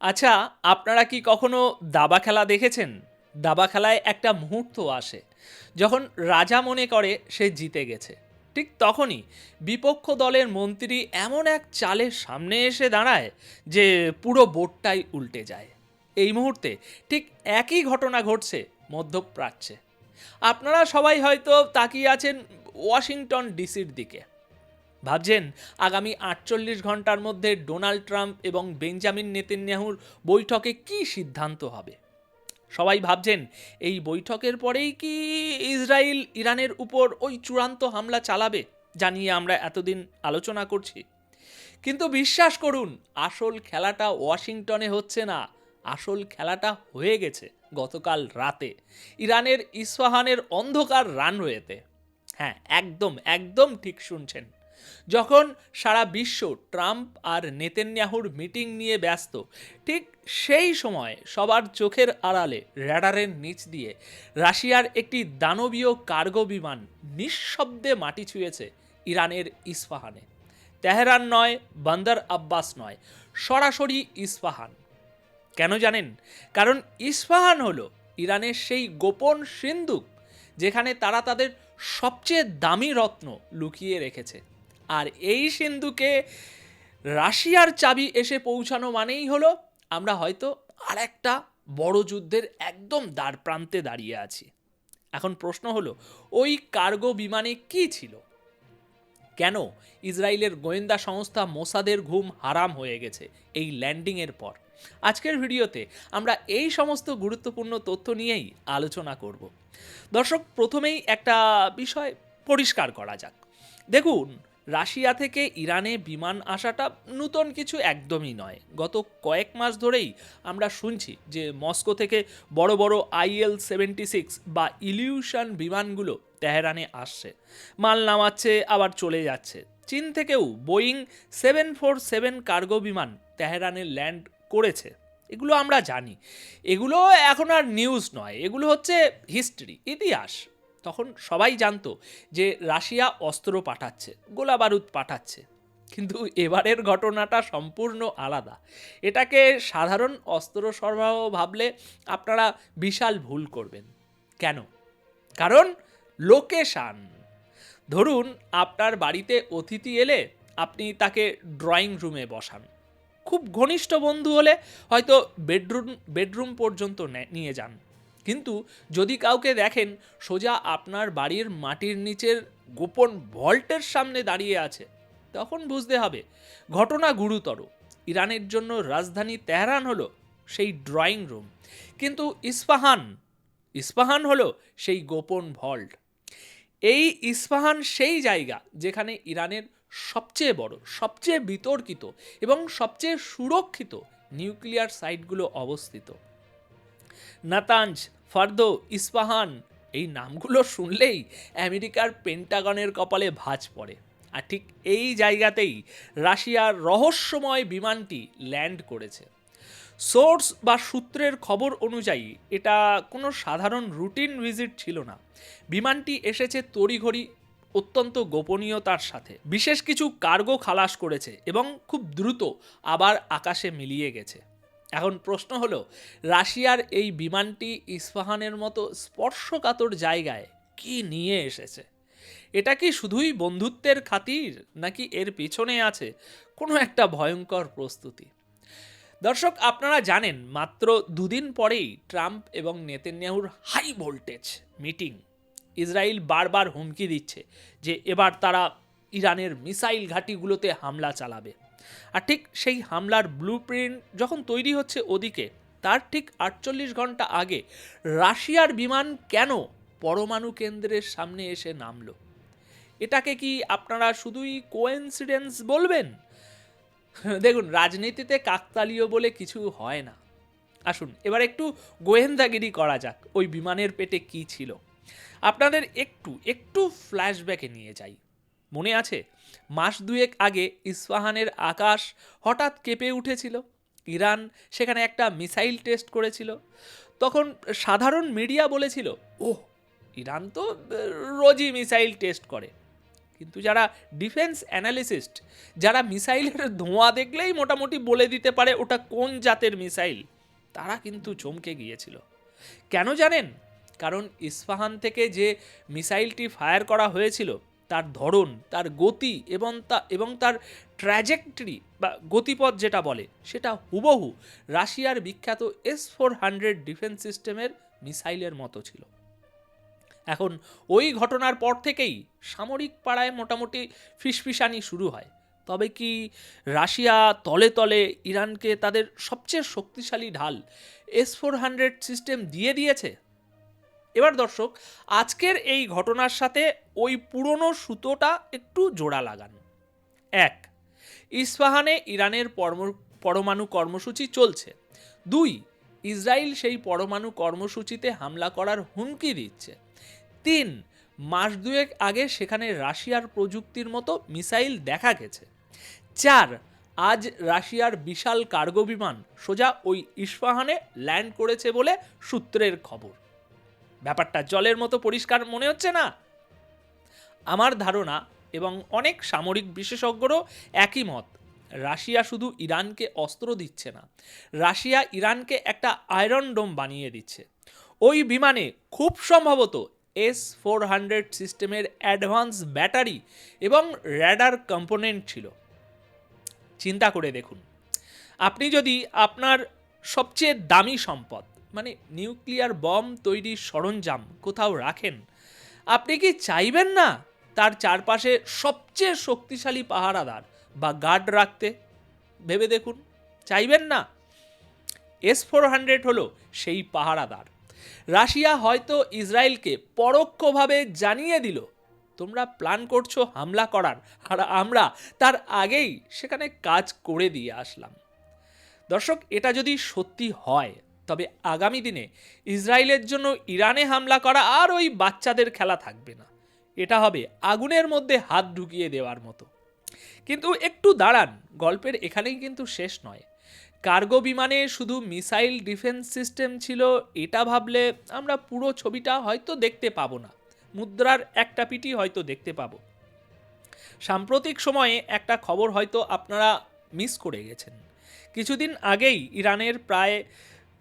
আচ্ছা, আপনারা কি কখনো দাবা খেলা দেখেছেন? দাবা খেলায় একটা মুহূর্ত আসে যখন রাজা মনে করে সে জিতে গেছে। ঠিক তখনই বিপক্ষ দলের মন্ত্রী এমন এক চালের সামনে এসে দাঁড়ায় যে পুরো বোর্ডটাই উল্টে যায়। এই মুহূর্তে ঠিক একই ঘটনা ঘটছে মধ্যপ্রাচ্যে। আপনারা সবাই হয়তো তাকিয়ে আছেন ওয়াশিংটন ডিসির দিকে, ভাবছেন আগামী ৪৮ ঘন্টার মধ্যে ডোনাল্ড ট্রাম্প এবং বেঞ্জামিন নেতানিয়াহুর বৈঠকে কি সিদ্ধান্ত হবে। সবাই ভাবছেন এই বৈঠকের পরেই কি ইসরায়েল ইরানের উপর ওই চূড়ান্ত হামলা চালাবে, যা নিয়ে আমরা এতদিন আলোচনা করছি। কিন্তু বিশ্বাস করুন, আসল খেলাটা ওয়াশিংটনে হচ্ছে না, আসল খেলাটা হয়ে গেছে গতকাল রাতে ইরানের ইস্পাহানের অন্ধকার রানওয়েতে। হ্যাঁ, একদম একদম ঠিক শুনছেন। যখন সারা বিশ্ব ট্রাম্প আর নেতানিয়াহুর মিটিং নিয়ে ব্যস্ত, ঠিক সেই সময় সবার চোখের আড়ালে র্যাডারের নিচ দিয়ে রাশিয়ার একটি দানবীয় কার্গো বিমান নিঃশব্দে মাটি ছুঁয়েছে ইরানের ইস্পাহানে। তেহরান নয়, বন্দর আব্বাস নয়, সরাসরি ইস্পাহান। কেন জানেন? কারণ ইস্পাহান হলো ইরানের সেই গোপন সিন্ধুক যেখানে তারা তাদের সবচেয়ে দামি রত্ন লুকিয়ে রেখেছে। আর এই সিন্ধুকে রাশিয়ার চাবি এসে পৌঁছানো মানেই হলো আমরা হয়তো আর একটা বড় যুদ্ধের একদম দ্বার প্রান্তে দাঁড়িয়ে আছি। এখন প্রশ্ন হলো, ওই কার্গো বিমানে কি ছিল? কেন ইসরায়েলের গোয়েন্দা সংস্থা মোসাদের ঘুম হারাম হয়ে গেছে এই ল্যান্ডিংয়ের পর? আজকের ভিডিওতে আমরা এই সমস্ত গুরুত্বপূর্ণ তথ্য নিয়েই আলোচনা করব। দর্শক, প্রথমেই একটা বিষয় পরিষ্কার করা যাক। দেখুন, রাশিয়া থেকে ইরানে বিমান আসাটা নতুন কিছু একদমই নয়। গত কয়েক মাস ধরেই আমরা শুনছি যে মস্কো থেকে বড় বড় IL-76 বা ইলিউশন বিমানগুলো তেহরানে আসছে, মাল নামাচ্ছে আবার চলে যাচ্ছে। চীন থেকেও বোয়িং 747 কার্গো বিমান তেহরানে ল্যান্ড করেছে। এগুলো আমরা জানি, এগুলো এখন আর নিউজ নয়, এগুলো হচ্ছে হিস্ট্রি, ইতিহাস। তখন সবাই জানতো যে রাশিয়া অস্ত্র পাঠাচ্ছে, গোলা বারুদ পাঠাচ্ছে। কিন্তু এবারের ঘটনাটা সম্পূর্ণ আলাদা। এটাকে সাধারণ অস্ত্র সরবরাহ ভাবলে আপনারা বিশাল ভুল করবেন। কেন? কারণ লোকেশান। ধরুন, আপনার বাড়িতে অতিথি এলে আপনি তাকে ড্রয়িং রুমে বসান। খুব ঘনিষ্ঠ বন্ধু হলে হয়তো বেডরুম পর্যন্ত নিয়ে যান। কিন্তু যদি কাউকে দেখেন সোজা আপনার বাড়ির মাটির নিচের গোপন ভল্টের সামনে দাঁড়িয়ে আছে, তখন বুঝতে হবে ঘটনা গুরুতর। ইরানের জন্য রাজধানী তেহরান হলো সেই ড্রয়িং রুম, কিন্তু ইস্পাহান হলো সেই গোপন ভল্ট। এই ইস্পাহান সেই জায়গা যেখানে ইরানের সবচেয়ে বড়, সবচেয়ে বিতর্কিত এবং সবচেয়ে সুরক্ষিত নিউক্লিয়ার সাইটগুলো অবস্থিত। নাতাঞ্জ, ফার্দো, ইস্পাহান, এই নামগুলো শুনলেই আমেরিকার পেন্টাগনের কপালে ভাঁজ পড়ে। আর ঠিক এই জায়গাতেই রাশিয়ার রহস্যময় বিমানটি ল্যান্ড করেছে। সোর্স বা সূত্রের খবর অনুযায়ী এটা কোনো সাধারণ রুটিন ভিজিট ছিল না। বিমানটি এসেছে তড়িঘড়ি, অত্যন্ত গোপনীয়তার সাথে। বিশেষ কিছু কার্গো খালাস করেছে এবং খুব দ্রুত আবার আকাশে মিলিয়ে গেছে। এখন প্রশ্ন হলো, রাশিয়ার এই বিমানটি ইস্পাহানের মতো স্পর্শকাতর জায়গায় কি নিয়ে এসেছে? এটা কি শুধুই বন্ধুত্বের খাতির, নাকি এর পিছনে আছে কোনো একটা ভয়ঙ্কর প্রস্তুতি? দর্শক, আপনারা জানেন মাত্র দুদিন পরেই ট্রাম্প এবং নেতানিয়াহুর হাই ভোল্টেজ মিটিং। ইসরায়েল বারবার হুমকি দিচ্ছে যে এবার তারা ইরানের মিসাইল ঘাঁটিগুলোতে হামলা চালাবে। আর ঠিক সেই হামলার ব্লুপ্রিন্ট যখন তৈরি হচ্ছে ওদিকে, তার ঠিক 48 ঘন্টা আগে রাশিয়ার বিমান কেন পরমাণু কেন্দ্রের সামনে এসে নামলো? এটাকে কি আপনারা শুধুই কোইন্সিডেন্স বলবেন? দেখুন, রাজনীতিতে কাকতালীয় বলে কিছু হয় না। আসুন এবার একটু গোয়েন্দাগিরি করা যাক ওই বিমানের পেটে কি ছিল। আপনাদের একটু একটু ফ্ল্যাশব্যাকে নিয়ে যাই। মনে আছে, মাস দুয়েক আগে ইস্পাহানের আকাশ হঠাৎ কেঁপে উঠেছিল। ইরান সেখানে একটা মিসাইল টেস্ট করেছিল। তখন সাধারণ মিডিয়া বলেছিল, ওহ, ইরান তো রোজই মিসাইল টেস্ট করে। কিন্তু যারা ডিফেন্স অ্যানালিস্ট, যারা মিসাইলের ধোঁয়া দেখলেই মোটামুটি বলে দিতে পারে ওটা কোন জাতের মিসাইল, তারা কিন্তু চমকে গিয়েছিল। কেন জানেন? কারণ ইস্পাহান থেকে যে মিসাইলটি ফায়ার করা হয়েছিল তার ধরন, তার গতি এবং তার ট্র্যাজেক্টরি বা গতিপথ যেটা বলে, সেটা হুবহু রাশিয়ার বিখ্যাত S-400 ডিফেন্স সিস্টেমের মিসাইলের মতো ছিল। এখন ওই ঘটনার পর থেকেই সামরিক পাড়ায় মোটামুটি ফিসফিসানি শুরু হয়। তবে কি রাশিয়া তলে তলে ইরানকে তাদের সবচেয়ে শক্তিশালী ঢাল S-400 সিস্টেম দিয়ে দিয়েছে? এবার দর্শক, আজকের এই ঘটনার সাথে ওই পুরনো সুতোটা একটু জোড়া লাগান। 1. ইস্পাহানে ইরানের পরমাণু কর্মসূচি চলছে। 2. ইসরায়েল সেই পরমাণু কর্মসূচিতে হামলা করার হুমকি দিচ্ছে। 3. মাস দুয়েক আগে সেখানে রাশিয়ার প্রযুক্তির মতো মিসাইল দেখা গেছে। 4. আজ রাশিয়ার বিশাল কার্গো বিমান সোজা ওই ইস্পাহানে ল্যান্ড করেছে বলে সূত্রের খবর। ব্যাপারটা জলের মতো পরিষ্কার মনে হচ্ছে না? আমার ধারণা, এবং অনেক সামরিক বিশেষজ্ঞরও একই মত, রাশিয়া শুধু ইরানকে অস্ত্র দিচ্ছে না, রাশিয়া ইরানকে একটা আয়রন ডোম বানিয়ে দিচ্ছে। ওই বিমানে খুব সম্ভবত S-400 সিস্টেমের অ্যাডভান্স ব্যাটারি এবং র্যাডার কম্পোনেন্ট ছিল। চিন্তা করে দেখুন, আপনি যদি আপনার সবচেয়ে দামি সম্পদ মানে নিউক্লিয়ার বম তৈরির সরঞ্জাম কোথাও রাখেন, আপনি কি চাইবেন না তার চারপাশে সবচেয়ে শক্তিশালী পাহারাদার বা গার্ড রাখতে? ভেবে দেখুন, চাইবেন না? S-400 হলো সেই পাহারাদার। রাশিয়া হয়তো ইসরায়েলকে পরোক্ষভাবে জানিয়ে দিল, তোমরা প্ল্যান করছো হামলা করার, আর আমরা তার আগেই সেখানে কাজ করে দিয়ে আসলাম। দর্শক, এটা যদি সত্যি হয় তবে আগামী দিনে ইসরায়েলের জন্য ইরানে হামলা করা আর ওই বাচ্চাদের খেলা থাকবে না। এটা হবে আগুনের মধ্যে হাত ঢুকিয়ে দেওয়ার মতো। কিন্তু একটু দাঁড়ান, গল্পের এখানেই কিন্তু শেষ নয়। কার্গো বিমানে শুধু মিসাইল ডিফেন্স সিস্টেম ছিল এটা ভাবলে আমরা পুরো ছবিটা হয়তো দেখতে পাবো না, মুদ্রার একটা পিটি হয়তো দেখতে পাবো। সাম্প্রতিক সময়ে একটা খবর হয়তো আপনারা মিস করে গেছেন। কিছুদিন আগেই ইরানের প্রায়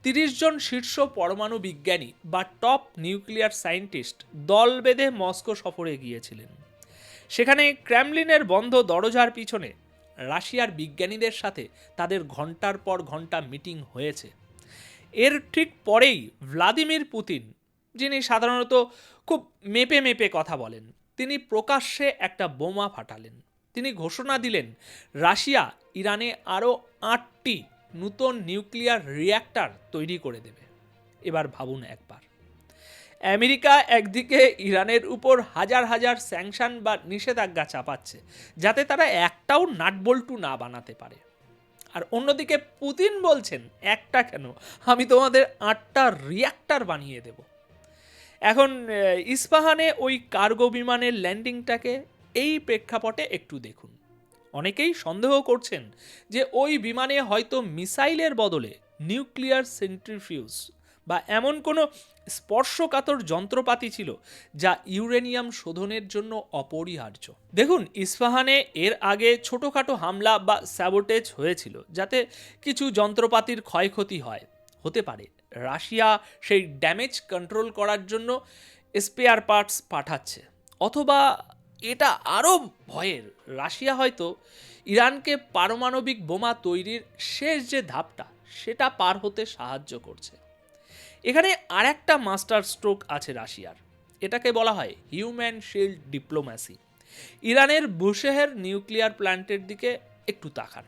30 জন শীর্ষ পরমাণু বিজ্ঞানী বা টপ নিউক্লিয়ার সায়েন্টিস্ট দল বেঁধে মস্কো সফরে গিয়েছিলেন। সেখানে ক্রেমলিনের বন্ধ দরজার পিছনে রাশিয়ার বিজ্ঞানীদের সাথে তাদের ঘন্টার পর ঘন্টা মিটিং হয়েছে। এর ঠিক পরেই ভ্লাদিমির পুতিন, যিনি সাধারণত খুব মেপে মেপে কথা বলেন, তিনি প্রকাশ্যে একটা বোমা ফাটালেন। তিনি ঘোষণা দিলেন রাশিয়া ইরানে আরও 8টি নতুন নিউক্লিয়ার রিঅ্যাক্টর তৈরি করে দেবে। এবার ভাবুন একবার, আমেরিকা একদিকে ইরানের উপর হাজার হাজার স্যাংশন বা নিষেধাজ্ঞা চাপাচ্ছে যাতে তারা একটাও নাটবল্টু না বানাতে পারে, আর অন্যদিকে পুতিন বলছেন একটা কেন, আমি তোমাদের 8টা রিঅ্যাক্টর বানিয়ে দেব। এখন ইস্পাহানে ওই কার্গো বিমানের ল্যান্ডিংটাকে এই প্রেক্ষাপটে একটু দেখুন। অনেকেই সন্দেহ করছেন যে ওই বিমানে হয়তো মিসাইলের বদলে নিউক্লিয়ার সেন্ট্রিফিউজ বা এমন কোনো স্পর্শকাতর যন্ত্রপাতি ছিল যা ইউরেনিয়াম শোধনের জন্য অপরিহার্য। দেখুন, ইস্পাহানে এর আগে ছোটোখাটো হামলা বা স্যাবোটেজ হয়েছিল যাতে কিছু যন্ত্রপাতির ক্ষয়ক্ষতি হতে পারে। রাশিয়া সেই ড্যামেজ কন্ট্রোল করার জন্য স্পেয়ার পার্টস পাঠাচ্ছে, অথবা এটা আরও ভয়ের, রাশিয়া হয়তো ইরানকে পারমাণবিক বোমা তৈরির শেষ যে ধাপটা সেটা পার হতে সাহায্য করছে। এখানে আরেকটা মাস্টার স্ট্রোক আছে রাশিয়ার, এটাকে বলা হয় হিউম্যান শিল্ড ডিপ্লোম্যাসি। ইরানের বুশেহের নিউক্লিয়ার প্ল্যান্টের দিকে একটু তাকান।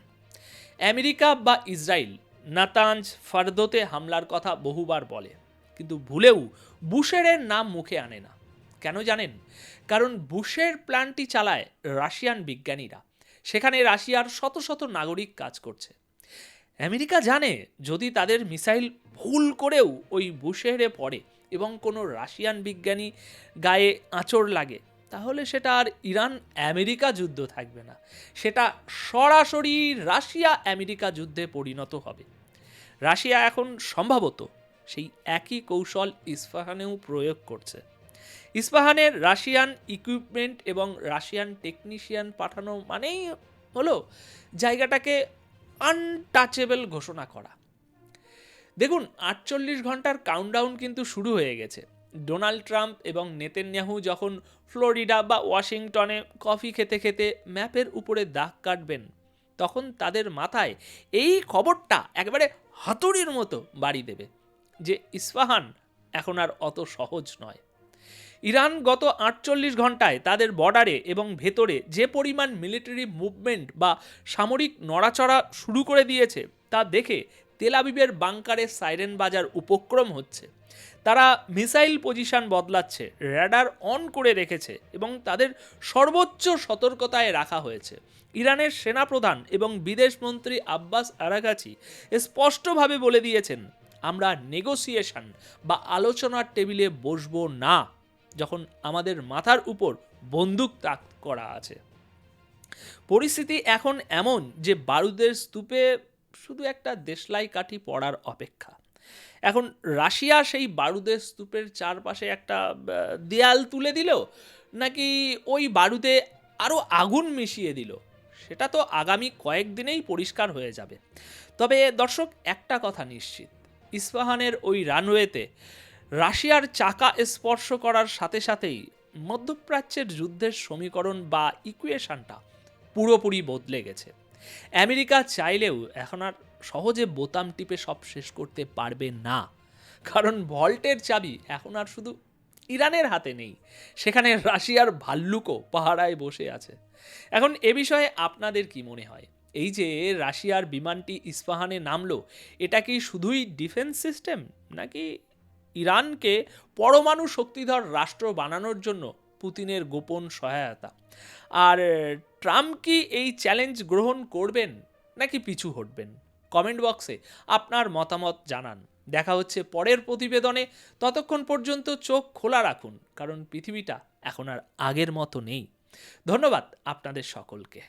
আমেরিকা বা ইসরায়েল নাতাঞ্জ ফারদোতে হামলার কথা বহুবার বলে, কিন্তু ভুলেও বুশেরের নাম মুখে আনে না। কেন জানেন? কারণ বুশের প্ল্যান্টটি চালায় রাশিয়ান বিজ্ঞানীরা, সেখানে রাশিয়ার শত শত নাগরিক কাজ করছে। আমেরিকা জানে যদি তাদের মিসাইল ভুল করেও ওই বুশেরে পড়ে এবং কোনো রাশিয়ান বিজ্ঞানী গায়ে আঁচড় লাগে, তাহলে সেটা আর ইরান আমেরিকা যুদ্ধ থাকবে না, সেটা সরাসরি রাশিয়া আমেরিকা যুদ্ধে পরিণত হবে। রাশিয়া এখন সম্ভবত সেই একই কৌশল ইস্পাহানেও প্রয়োগ করছে। ইস্পাহানের রাশিয়ান ইকুইপমেন্ট এবং রাশিয়ান টেকনিশিয়ান পাঠানো মানেই হলো জায়গাটাকে আনটাচেবল ঘোষণা করা। দেখুন, 48 ঘন্টার কাউন্টডাউন কিন্তু শুরু হয়ে গেছে। ডোনাল্ড ট্রাম্প এবং নেতানিয়াহু যখন ফ্লোরিডা বা ওয়াশিংটনে কফি খেতে খেতে ম্যাপের উপরে দাগ কাটবেন, তখন তাদের মাথায় এই খবরটা একেবারে হাতুড়ির মতো বাড়ি দেবে যে ইস্পাহান এখন আর অত সহজ নয়। ইরান গত 48 ঘন্টায় তাদের বর্ডারে এবং ভেতরে যে পরিমাণ মিলিটারি মুভমেন্ট বা সামরিক নড়াচড়া শুরু করে দিয়েছে তা দেখে তেল আবিবের বাংকারে সাইরেন বাজার উপক্রম হচ্ছে। তারা মিসাইল পজিশন বদলাচ্ছে, র্যাডার অন করে রেখেছে এবং তাদের সর্বোচ্চ সতর্কতায় রাখা হয়েছে। ইরানের সেনাপ্রধান এবং বিদেশমন্ত্রী আব্বাস আরাগাচি স্পষ্টভাবে বলে দিয়েছেন, আমরা নেগোসিয়েশন বা আলোচনার টেবিলে বসবো না যখন আমাদের মাথার উপর বন্দুক তাক করা আছে। পরিস্থিতি এখন এমন যে বারুদের স্তূপে শুধু একটা দেশলাই কাঠি পড়ার অপেক্ষা। এখন রাশিয়া সেই বারুদের স্তূপের চারপাশে একটা দেয়াল তুলে দিল, নাকি ওই বারুদে আরও আগুন মিশিয়ে দিল, সেটা তো আগামী কয়েকদিনেই পরিষ্কার হয়ে যাবে। তবে দর্শক, একটা কথা নিশ্চিত, ইস্পাহানের ওই রানওয়েতে রাশিয়ার চাকা স্পর্শ করার সাথে সাথেই মধ্যপ্রাচ্যের যুদ্ধের সমীকরণ বা ইকুয়েশনটা পুরোপুরি বদলে গেছে। আমেরিকা চাইলেও এখন আর সহজে বোতাম টিপে সব শেষ করতে পারবে না, কারণ ভল্টের চাবি এখন আর শুধু ইরানের হাতে নেই, সেখানে রাশিয়ার ভাল্লুকও পাহারায় বসে আছে। এখন এ বিষয়ে আপনাদের কি মনে হয়? এই যে রাশিয়ার বিমানটি ইস্পাহানে নামলো, এটা কি শুধুই ডিফেন্স সিস্টেম, নাকি ইরানকে পরমাণু শক্তিধর রাষ্ট্র বানানোর জন্য পুতিনের গোপন সহায়তা? আর ট্রাম্প কি এই চ্যালেঞ্জ গ্রহণ করবেন নাকি পিছু হটবেন? কমেন্ট বক্সে আপনার মতামত জানান। দেখা হচ্ছে পরের প্রতিবেদনে। ততক্ষণ পর্যন্ত চোখ খোলা রাখুন, কারণ পৃথিবীটা এখন আর আগের মতো নেই। ধন্যবাদ আপনাদের সকলকে।